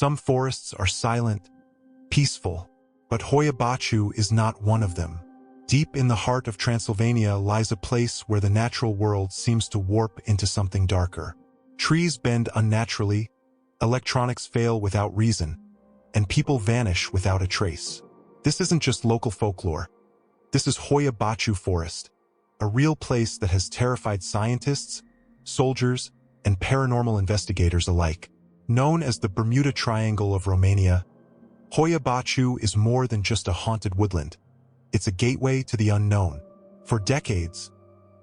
Some forests are silent, peaceful, but Hoia Baciu is not one of them. Deep in the heart of Transylvania lies a place where the natural world seems to warp into something darker. Trees bend unnaturally, electronics fail without reason, and people vanish without a trace. This isn't just local folklore. This is Hoia Baciu Forest, a real place that has terrified scientists, soldiers, and paranormal investigators alike. Known as the Bermuda Triangle of Romania, Hoia Baciu is more than just a haunted woodland. It's a gateway to the unknown. For decades,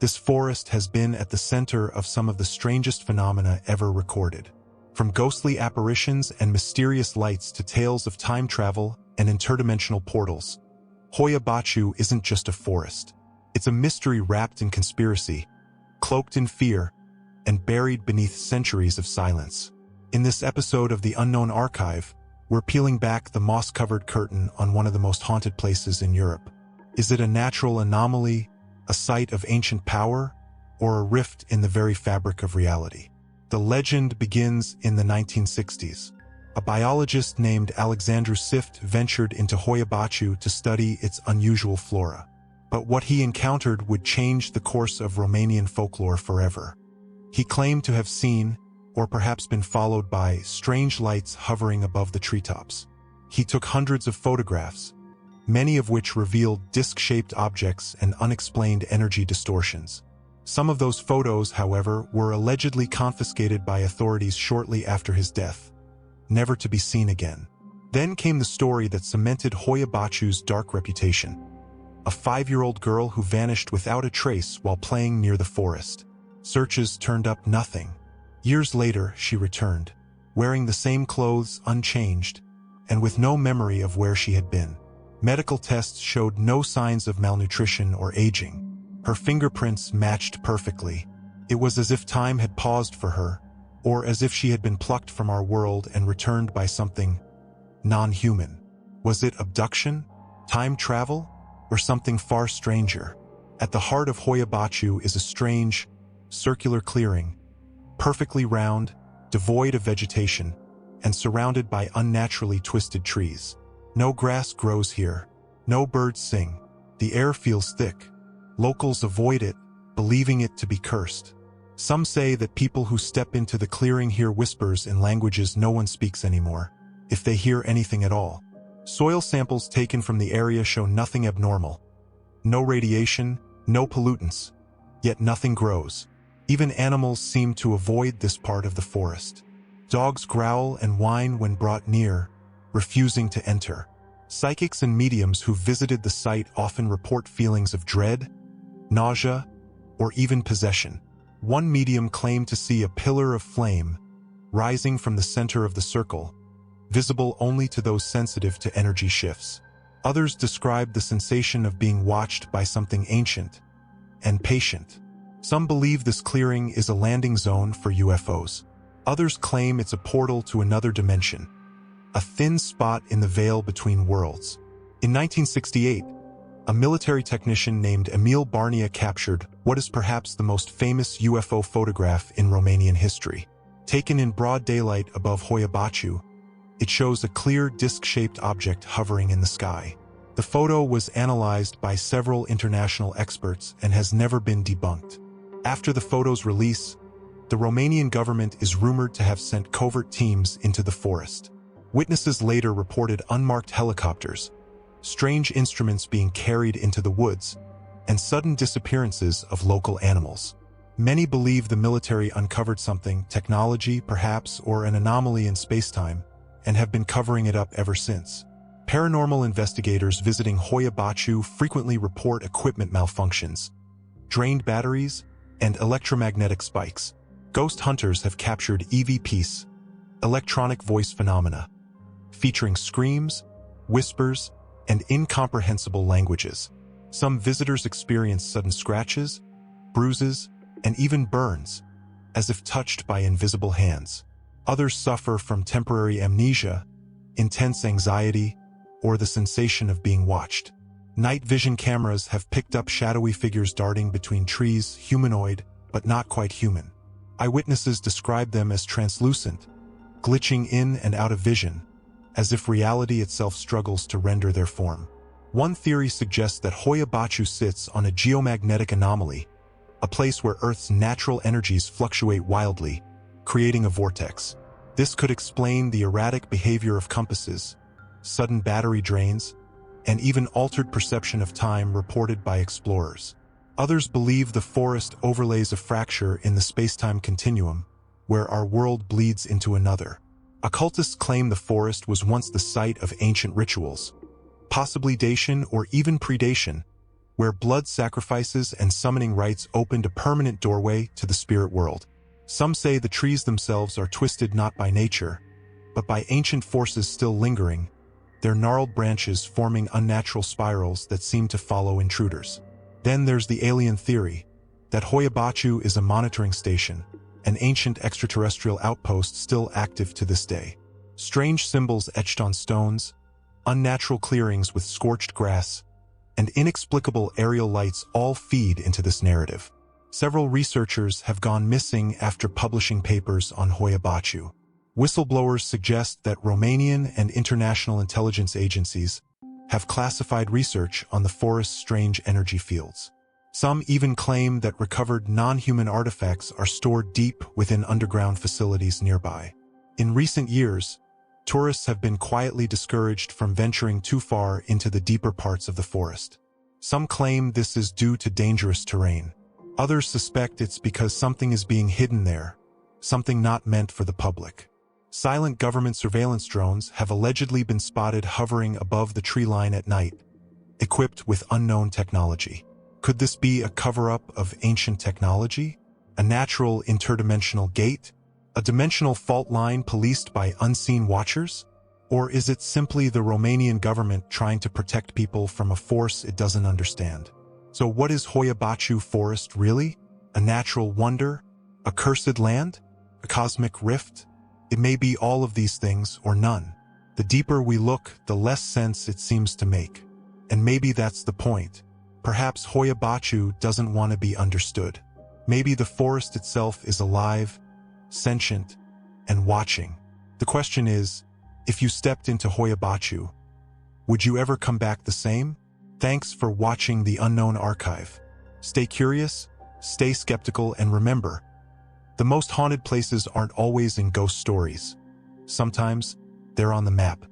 this forest has been at the center of some of the strangest phenomena ever recorded. From ghostly apparitions and mysterious lights to tales of time travel and interdimensional portals, Hoia Baciu isn't just a forest. It's a mystery wrapped in conspiracy, cloaked in fear, and buried beneath centuries of silence. In this episode of The Unknown Archive, we're peeling back the moss-covered curtain on one of the most haunted places in Europe. Is it a natural anomaly, a site of ancient power, or a rift in the very fabric of reality? The legend begins in the 1960s. A biologist named Alexandru Sift ventured into Hoia Baciu to study its unusual flora. But what he encountered would change the course of Romanian folklore forever. He claimed to have seen, or perhaps been followed by, strange lights hovering above the treetops. He took hundreds of photographs, many of which revealed disc-shaped objects and unexplained energy distortions. Some of those photos, however, were allegedly confiscated by authorities shortly after his death, never to be seen again. Then came the story that cemented Hoia Baciu's dark reputation. A 5-year-old girl who vanished without a trace while playing near the forest. Searches turned up nothing. Years later, she returned, wearing the same clothes unchanged, and with no memory of where she had been. Medical tests showed no signs of malnutrition or aging. Her fingerprints matched perfectly. It was as if time had paused for her, or as if she had been plucked from our world and returned by something non-human. Was it abduction, time travel, or something far stranger? At the heart of Hoia Baciu is a strange, circular clearing, perfectly round, devoid of vegetation, and surrounded by unnaturally twisted trees. No grass grows here. No birds sing. The air feels thick. Locals avoid it, believing it to be cursed. Some say that people who step into the clearing hear whispers in languages no one speaks anymore, if they hear anything at all. Soil samples taken from the area show nothing abnormal. No radiation, no pollutants, yet nothing grows. Even animals seem to avoid this part of the forest. Dogs growl and whine when brought near, refusing to enter. Psychics and mediums who visited the site often report feelings of dread, nausea, or even possession. One medium claimed to see a pillar of flame rising from the center of the circle, visible only to those sensitive to energy shifts. Others described the sensation of being watched by something ancient and patient. Some believe this clearing is a landing zone for UFOs. Others claim it's a portal to another dimension, a thin spot in the veil between worlds. In 1968, a military technician named Emil Barnia captured what is perhaps the most famous UFO photograph in Romanian history. Taken in broad daylight above Hoia Baciu, it shows a clear disc-shaped object hovering in the sky. The photo was analyzed by several international experts and has never been debunked. After the photo's release, the Romanian government is rumored to have sent covert teams into the forest. Witnesses later reported unmarked helicopters, strange instruments being carried into the woods, and sudden disappearances of local animals. Many believe the military uncovered something, technology perhaps, or an anomaly in space-time, and have been covering it up ever since. Paranormal investigators visiting Hoia Baciu frequently report equipment malfunctions, drained batteries, and electromagnetic spikes. Ghost hunters have captured EVPs, electronic voice phenomena, featuring screams, whispers, and incomprehensible languages. Some visitors experience sudden scratches, bruises, and even burns, as if touched by invisible hands. Others suffer from temporary amnesia, intense anxiety, or the sensation of being watched. Night vision cameras have picked up shadowy figures darting between trees, humanoid, but not quite human. Eyewitnesses describe them as translucent, glitching in and out of vision, as if reality itself struggles to render their form. One theory suggests that Hoia Baciu sits on a geomagnetic anomaly, a place where Earth's natural energies fluctuate wildly, creating a vortex. This could explain the erratic behavior of compasses, sudden battery drains, and even altered perception of time reported by explorers. Others believe the forest overlays a fracture in the space-time continuum, where our world bleeds into another. Occultists claim the forest was once the site of ancient rituals, possibly Dacian or even predation, where blood sacrifices and summoning rites opened a permanent doorway to the spirit world. Some say the trees themselves are twisted not by nature, but by ancient forces still lingering, their gnarled branches forming unnatural spirals that seem to follow intruders. Then there's the alien theory, that Hoia Baciu is a monitoring station, an ancient extraterrestrial outpost still active to this day. Strange symbols etched on stones, unnatural clearings with scorched grass, and inexplicable aerial lights all feed into this narrative. Several researchers have gone missing after publishing papers on Hoia Baciu. Whistleblowers suggest that Romanian and international intelligence agencies have classified research on the forest's strange energy fields. Some even claim that recovered non-human artifacts are stored deep within underground facilities nearby. In recent years, tourists have been quietly discouraged from venturing too far into the deeper parts of the forest. Some claim this is due to dangerous terrain. Others suspect it's because something is being hidden there, something not meant for the public. Silent government surveillance drones have allegedly been spotted hovering above the tree line at night, equipped with unknown technology. Could this be a cover-up of ancient technology? A natural interdimensional gate? A dimensional fault line policed by unseen watchers? Or is it simply the Romanian government trying to protect people from a force it doesn't understand? So what is Hoia Baciu Forest really? A natural wonder? A cursed land? A cosmic rift? It may be all of these things or none. The deeper we look, the less sense it seems to make. And maybe that's the point. Perhaps Hoia Baciu doesn't want to be understood. Maybe the forest itself is alive, sentient, and watching. The question is, if you stepped into Hoia Baciu, would you ever come back the same? Thanks for watching The Unknown Archive. Stay curious, stay skeptical, and remember, the most haunted places aren't always in ghost stories. Sometimes they're on the map.